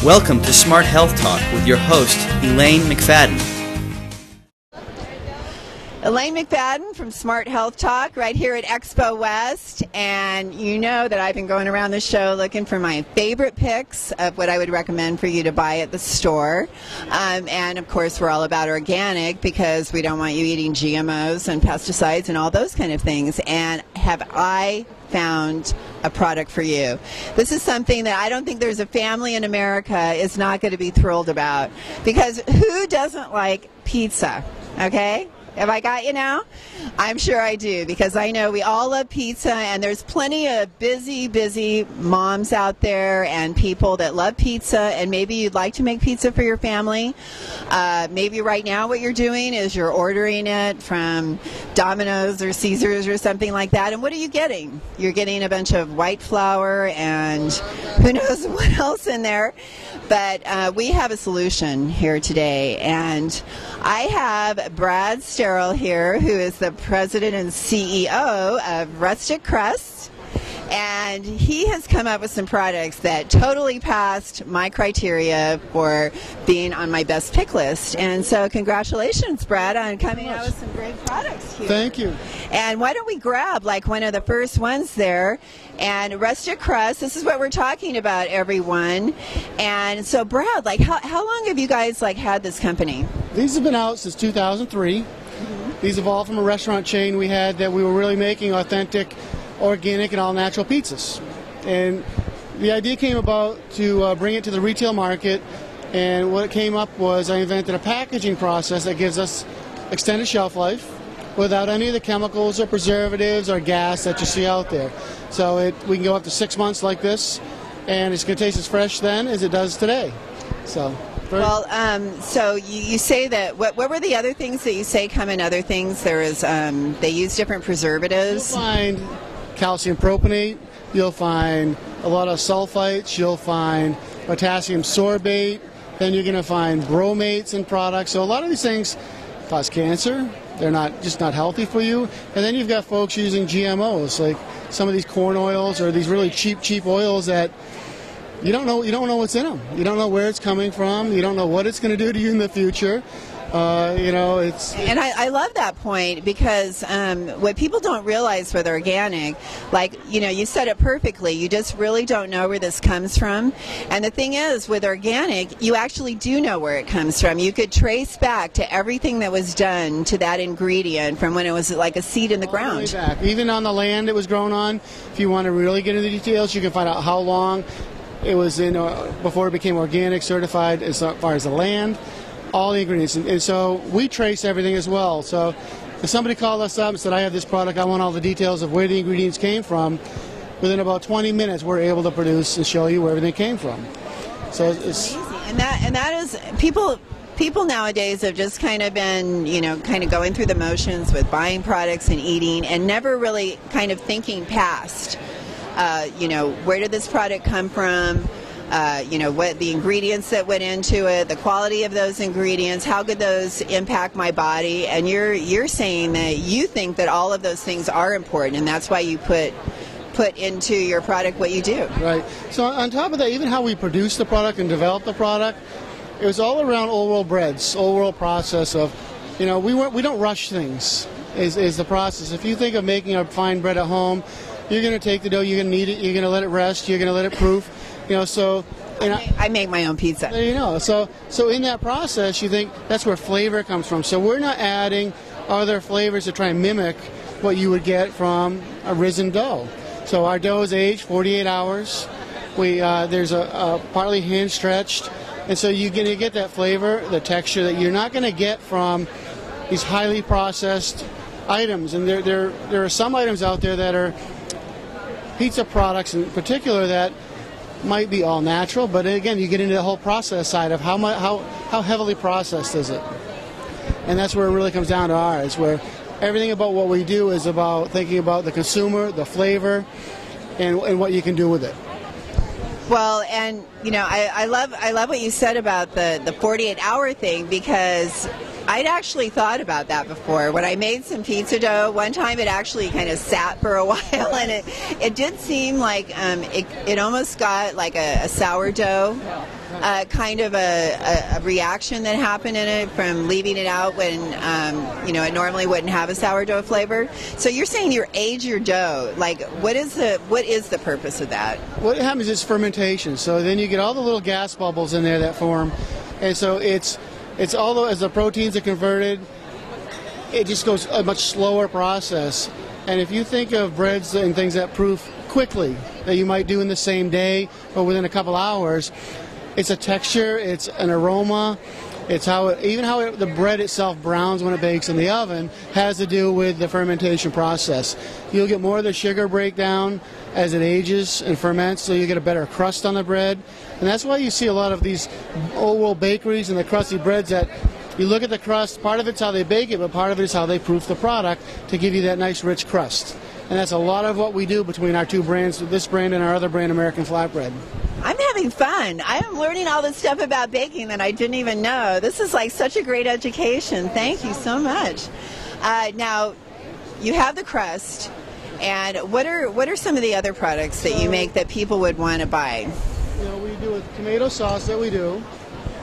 Welcome to Smart Health Talk with your host, Elaine McFadden. Elaine McFadden from Smart Health Talk right here at Expo West, and you know that I've been going around the show looking for my favorite picks of what I would recommend for you to buy at the store. And of course we're all about organic because we don't want you eating GMOs and pesticides and all those kind of things. And have I found a product for you. This is something that I don't think there's a family in America is not going to be thrilled about, because who doesn't like pizza? Okay? Have I got you now? I'm sure I do, because I know we all love pizza, and there's plenty of busy moms out there and people that love pizza, and maybe you'd like to make pizza for your family. Maybe right now what you're doing is you're ordering it from Domino's or Caesars or something like that, and what are you getting? You're getting a bunch of white flour and who knows what else in there. But we have a solution here today, and I have Brad Sterrell here, who is the president and CEO of Rustic Crust, and he has come up with some products that totally passed my criteria for being on my best pick list. And so congratulations, Brad, on coming out with some great products here. Thank you. And why don't we grab like one of the first ones there? And Rustic Crust, this is what we're talking about, everyone. And so Brad, like how long have you guys like had this company? These have been out since 2003. These evolved from a restaurant chain we had that we were really making authentic, organic, and all-natural pizzas. And the idea came about to bring it to the retail market, and what came up was I invented a packaging process that gives us extended shelf life without any of the chemicals or preservatives or gas that you see out there. So we can go up to 6 months like this, and it's going to taste as fresh then as it does today. So. Well, so you say that, what were the other things that you say come in other things? There is, they use different preservatives. You'll find calcium propionate, you'll find a lot of sulfites, you'll find potassium sorbate, then you're going to find bromates in products. So a lot of these things cause cancer. They're just not healthy for you. And then you've got folks using GMOs, like some of these corn oils or these really cheap oils that you don't know what's in them. You don't know where it's coming from. You don't know what it's going to do to you in the future. And I love that point, because what people don't realize with organic, like, you said it perfectly, you just really don't know where this comes from. And the thing is, with organic, you actually do know where it comes from. You could trace back to everything that was done to that ingredient from when it was like a seed in the ground. All the way back. Even on the land it was grown on. If you want to really get into the details, you can find out how long it was in before it became organic certified as far as the land, all the ingredients. And so we trace everything as well. So if somebody called us up and said, I have this product, I want all the details of where the ingredients came from, within about 20 minutes we're able to produce and show you where everything came from. So it's amazing. And that is, people nowadays have just kind of been, kind of going through the motions with buying products and eating, and never really kind of thinking past where did this product come from, what the ingredients that went into it, the quality of those ingredients, how could those impact my body. And you're saying that you think that all of those things are important, and that's why you put into your product what you do. Right. So on top of that, even how we produce the product and develop the product, it was all around old world breads, old world process of, we don't rush things is the process. If you think of making a fine bread at home, you're going to take the dough, you're going to knead it, you're going to let it rest, you're going to let it proof, I make my own pizza. There you know. So in that process, you think that's where flavor comes from. So we're not adding other flavors to try and mimic what you would get from a risen dough. So our dough is aged 48 hours. There's a partly hand stretched, and so you're going to get that flavor, the texture that you're not going to get from these highly processed items. And there are some items out there that are pizza products in particular that might be all natural, but again, you get into the whole process side of how heavily processed is it, and that's where it really comes down to ours, where everything about what we do is about thinking about the consumer, the flavor, and what you can do with it. Well, and I love what you said about the 48-hour thing, because I'd actually thought about that before. When I made some pizza dough, one time it actually kind of sat for a while, and it did seem like it almost got like a sourdough kind of a reaction that happened in it from leaving it out when it normally wouldn't have a sourdough flavor. So you're saying you age your dough. Like, what is the purpose of that? What happens is fermentation. So then you get all the little gas bubbles in there that form, and so it's although as the proteins are converted, it just goes a much slower process. And if you think of breads and things that proof quickly, that you might do in the same day or within a couple hours, it's a texture, it's an aroma, it's how the bread itself browns when it bakes in the oven has to do with the fermentation process. You'll get more of the sugar breakdown as it ages and ferments, so you get a better crust on the bread. And that's why you see a lot of these old world bakeries and the crusty breads that you look at the crust, part of it's how they bake it, but part of it is how they proof the product to give you that nice rich crust. And that's a lot of what we do between our two brands, this brand and our other brand, American Flatbread. I'm having fun. I am learning all this stuff about baking that I didn't even know. This is like such a great education. Thank you so much. Now, you have the crust, and what are some of the other products that you make that people would want to buy? We do a tomato sauce that we do,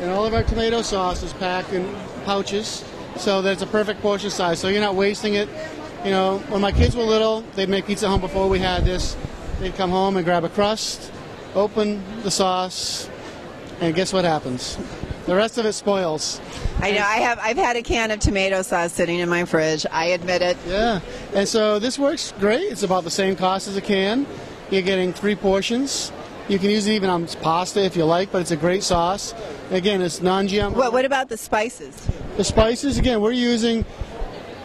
and all of our tomato sauce is packed in pouches, so that it's a perfect portion size, so you're not wasting it. When my kids were little, they'd make pizza at home before we had this. They'd come home and grab a crust, open the sauce, and guess what happens? The rest of it spoils. I know. I've had a can of tomato sauce sitting in my fridge. I admit it. Yeah, and so this works great. It's about the same cost as a can. You're getting 3 portions. You can use it even on pasta if you like, but it's a great sauce. Again, it's non-GMO. What about the spices? The spices, again, we're using,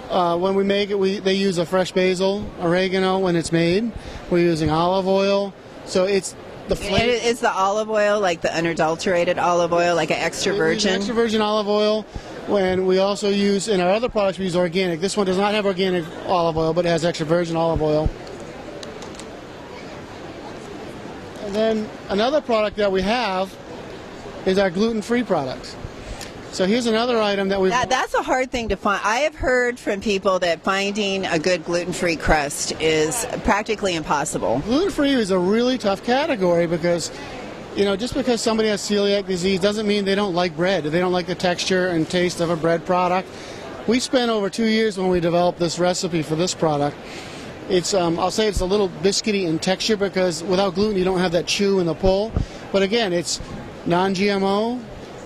when we make it, they use a fresh basil, oregano when it's made. We're using olive oil. So it's the flavor. Is the olive oil like the unadulterated olive oil, like an extra virgin? Extra virgin olive oil. When we also use, in our other products, we use organic. This one does not have organic olive oil, but it has extra virgin olive oil. And then another product that we have is our gluten-free product. So here's another item that that's a hard thing to find. I have heard from people that finding a good gluten-free crust is practically impossible. Gluten-free is a really tough category because, just because somebody has celiac disease doesn't mean they don't like bread. They don't like the texture and taste of a bread product. We spent over 2 years when we developed this recipe for this product. It's, I'll say it's a little biscuity in texture because without gluten you don't have that chew and the pull. But again, it's non-GMO.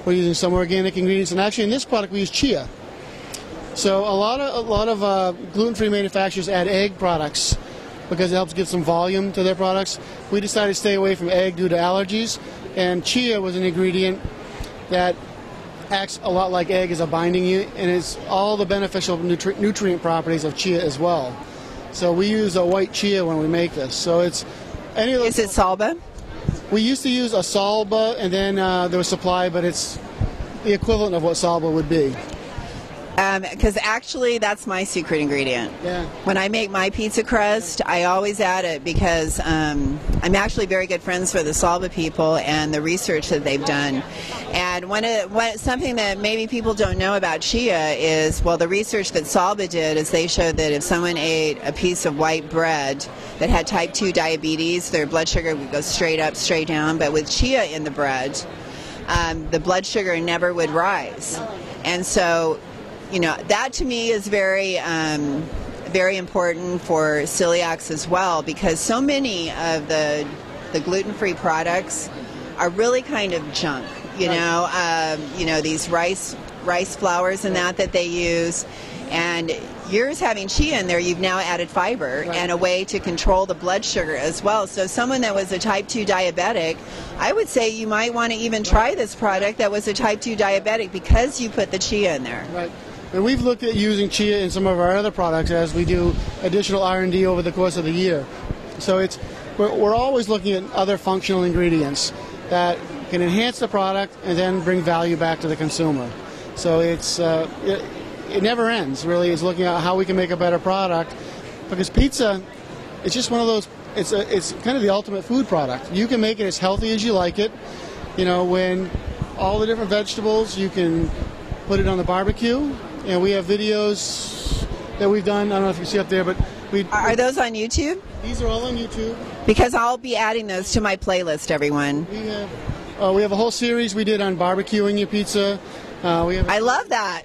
We're using some organic ingredients, and actually in this product we use chia. So a lot of gluten-free manufacturers add egg products because it helps give some volume to their products. We decided to stay away from egg due to allergies, and chia was an ingredient that acts a lot like egg as a binding unit, and it's all the beneficial nutrient properties of chia as well. So we use a white chia when we make this. So it's any of those. Is it salba? We used to use a salba, and then there was supply, but it's the equivalent of what salba would be. Because actually, that's my secret ingredient. Yeah. When I make my pizza crust, I always add it because I'm actually very good friends with the Salba people and the research that they've done. And something that maybe people don't know about chia is, well, the research that Salba did is they showed that if someone ate a piece of white bread that had type 2 diabetes, their blood sugar would go straight up, straight down. But with chia in the bread, the blood sugar never would rise. And so, that to me is very, very important for celiacs as well, because so many of the gluten-free products are really kind of junk. These rice flours and that they use, and yours having chia in there, you've now added fiber and a way to control the blood sugar as well. So someone that was a type 2 diabetic, I would say you might want to even try this product that was a type 2 diabetic because you put the chia in there. Right. And we've looked at using chia in some of our other products as we do additional R&D over the course of the year. So we're always looking at other functional ingredients that can enhance the product and then bring value back to the consumer. So it never ends, really, is looking at how we can make a better product, because pizza, it's just one of those, it's kind of the ultimate food product. You can make it as healthy as you like it, when all the different vegetables, you can put it on the barbecue. And we have videos that we've done. I don't know if you see up there, but are those on YouTube? These are all on YouTube. Because I'll be adding those to my playlist, everyone. We have We have a whole series we did on barbecuing your pizza. I love that.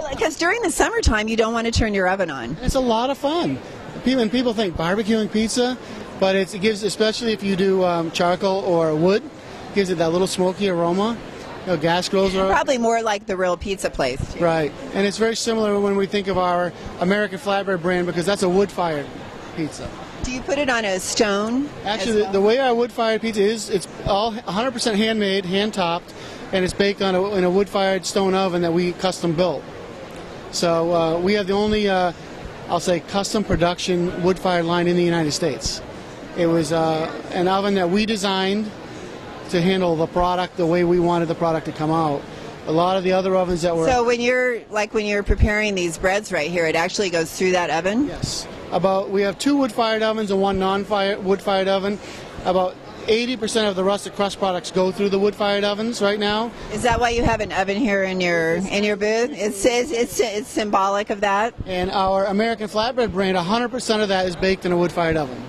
Because during the summertime, you don't want to turn your oven on. It's a lot of fun. People think barbecuing pizza, but it gives, especially if you do charcoal or wood, gives it that little smoky aroma. Gas grills are probably more like the real pizza place, too. Right, and it's very similar when we think of our American Flatbread brand, because that's a wood-fired pizza. Do you put it on a stone? Actually, the way our wood-fired pizza is, it's all 100% handmade, hand-topped, and it's baked in a wood-fired stone oven that we custom built. So we have the only, I'll say, custom production wood-fired line in the United States. It was an oven that we designed to handle the product the way we wanted the product to come out. A lot of the other ovens that were... So when you're preparing these breads right here, it actually goes through that oven? Yes. We have 2 wood-fired ovens and 1 wood-fired oven. About 80% of the Rustic Crust products go through the wood-fired ovens right now. Is that why you have an oven here in your booth? It's symbolic of that? And our American Flatbread brand, 100% of that is baked in a wood-fired oven.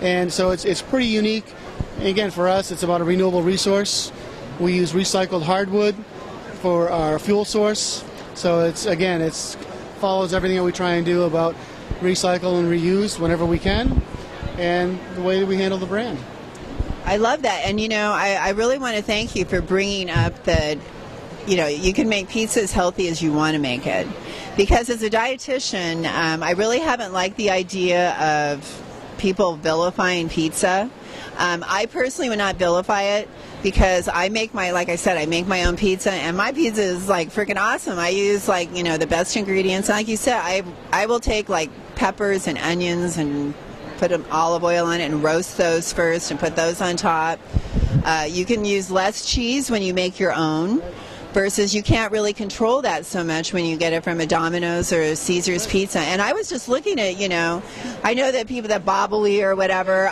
And so it's pretty unique. And again, for us, it's about a renewable resource. We use recycled hardwood for our fuel source. So it follows everything that we try and do about recycle and reuse whenever we can, and the way that we handle the brand. I love that. And, I really want to thank you for bringing up that, you can make pizza as healthy as you want to make it. Because as a dietitian, I really haven't liked the idea of people vilifying pizza. I personally would not vilify it because I make my own pizza, and my pizza is like freaking awesome. I use the best ingredients. Like you said, I will take peppers and onions and put olive oil on it and roast those first and put those on top. You can use less cheese when you make your own, versus you can't really control that so much when you get it from a Domino's or a Caesar's Pizza. And I was just looking at, I know that people that Bobbly or whatever,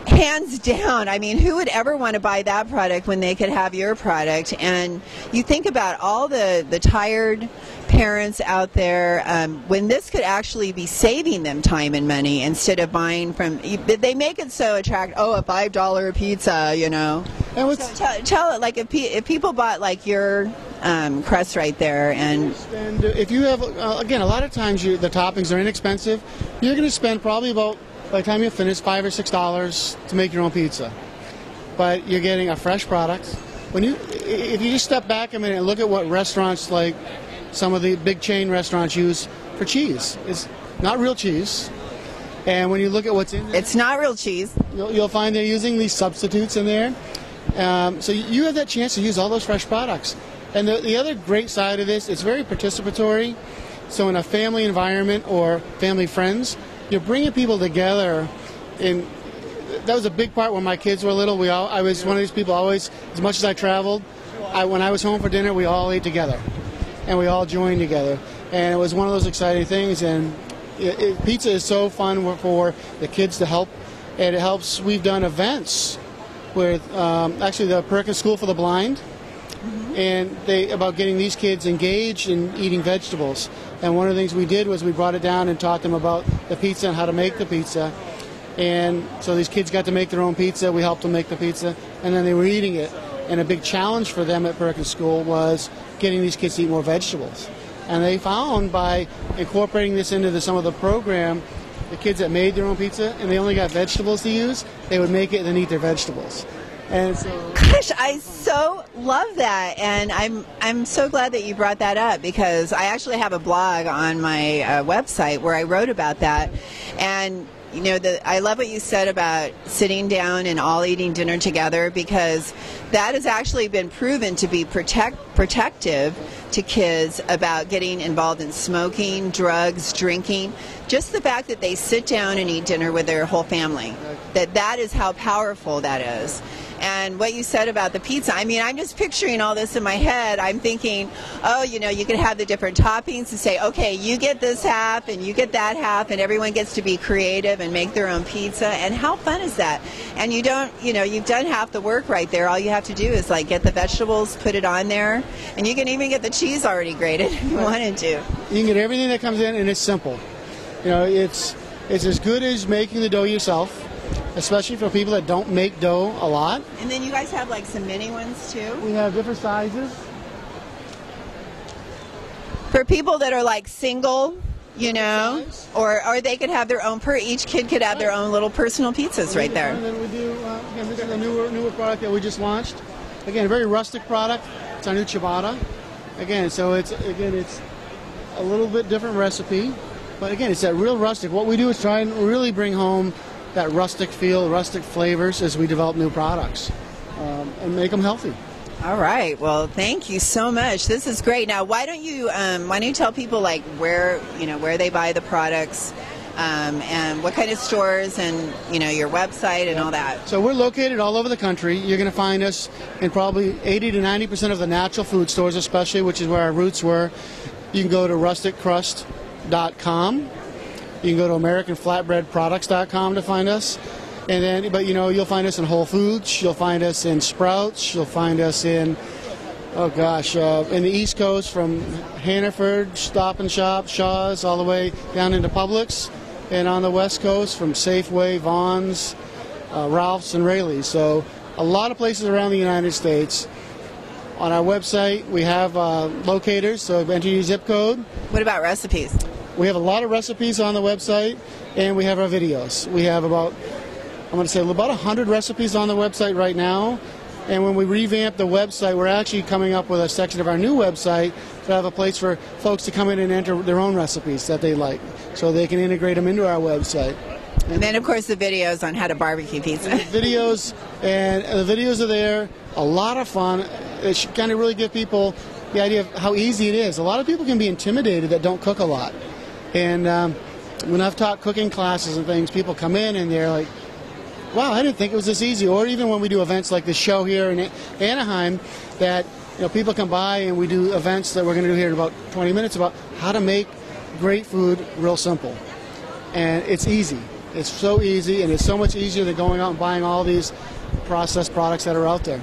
hands down, who would ever want to buy that product when they could have your product? And you think about all the tired parents out there, when this could actually be saving them time and money instead of buying from, they make it so attractive, a $5 pizza, And so tell it, if people bought your crust right there, and if you have, again, a lot of times the toppings are inexpensive, you're going to spend probably about, by the time you finish, $5 or $6 to make your own pizza. But you're getting a fresh product. If you just step back a minute and look at what restaurants like some of the big chain restaurants use for cheese, it's not real cheese. And when you look at what's in there, it's not real cheese. You'll find they're using these substitutes in there. So you have that chance to use all those fresh products. And the other great side of this, it's very participatory. So in a family environment or family friends, you're bringing people together. And that was a big part when my kids were little. I was one of these people always, as much as I traveled, when I was home for dinner, we all ate together. And we all joined together. And it was one of those exciting things. And pizza is so fun for the kids to help. And it helps. We've done events with actually the Perkins School for the Blind. And about getting these kids engaged in eating vegetables. And one of the things we did was we brought it down and taught them about the pizza and how to make the pizza. And so these kids got to make their own pizza. We helped them make the pizza, and then they were eating it. And a big challenge for them at Perkins School was getting these kids to eat more vegetables. And they found by incorporating this into some of the program, the kids that made their own pizza and they only got vegetables to use, they would make it and then eat their vegetables. And so, gosh, I so love that, and I'm so glad that you brought that up, because I actually have a blog on my website where I wrote about that. And I love what you said about sitting down and all eating dinner together, because that has actually been proven to be protective to kids about getting involved in smoking, drugs, drinking. Just the fact that they sit down and eat dinner with their whole family, that is how powerful that is. And what you said about the pizza, I'm just picturing all this in my head. I'm thinking, you could have the different toppings and say, okay, you get this half and you get that half, and everyone gets to be creative and make their own pizza. And how fun is that? And you've done half the work right there. All you have to do is get the vegetables, put it on there, and you can even get the cheese already grated if you wanted to. You can get everything that comes in, and it's simple. It's as good as making the dough yourself. especially for people that don't make dough a lot. And then you guys have like some mini ones too? We have different sizes. For people that are like single, you know, or they could have their own, each kid could have their own little personal pizzas right there. And then we do, again, this is a newer product that we just launched. Again, a very rustic product. It's our new ciabatta. Again, so it's a little bit different recipe, but again, it's that real rustic. What we do is try and really bring home that rustic feel, rustic flavors as we develop new products and make them healthy. All right. Well, thank you so much. This is great. Now, why don't you tell people like where they buy the products, and what kind of stores, and your website and all that. So we're located all over the country. You're going to find us in probably 80 to 90% of the natural food stores, especially, which is where our roots were. You can go to rusticcrust.com. You can go to AmericanFlatbreadProducts.com to find us. And then, but you'll find us in Whole Foods. You'll find us in Sprouts. You'll find us in, in the East Coast, from Hannaford, Stop and Shop, Shaw's, all the way down into Publix. And on the West Coast, from Safeway, Vons, Ralph's, and Raley's. So a lot of places around the United States. On our website, we have locators, so enter your zip code. What about recipes? We have a lot of recipes on the website, and we have our videos. We have about 100 recipes on the website right now. And when we revamp the website, we're actually coming up with a section of our new website to have a place for folks to come in and enter their own recipes that they like, so they can integrate them into our website. And then, of course, the videos on how to barbecue pizza. The videos are there. A lot of fun. It should kind of really give people the idea of how easy it is. A lot of people can be intimidated that don't cook a lot. And when I've taught cooking classes and things, people come in and they're like, wow, I didn't think it was this easy. Or even when we do events like this show here in Anaheim, that people come by and we do events that we're going to do here in about 20 minutes about how to make great food real simple. And it's easy. It's so easy, and it's so much easier than going out and buying all these processed products that are out there.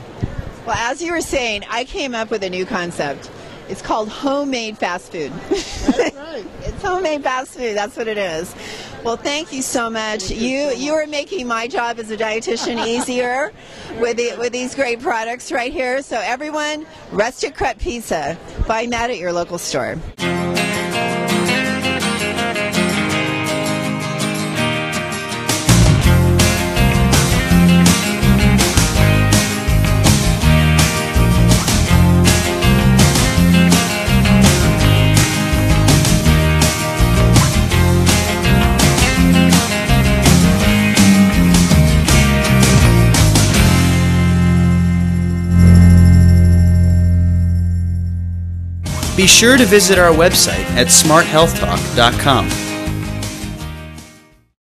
Well, as you were saying, I came up with a new concept. It's called homemade fast food. That's right. It's homemade fast food. That's what it is. Well, thank you so much. You are making my job as a dietitian easier with these great products right here. So everyone, Rustic Crust Pizza. Find that at your local store. Be sure to visit our website at smarthealthtalk.com.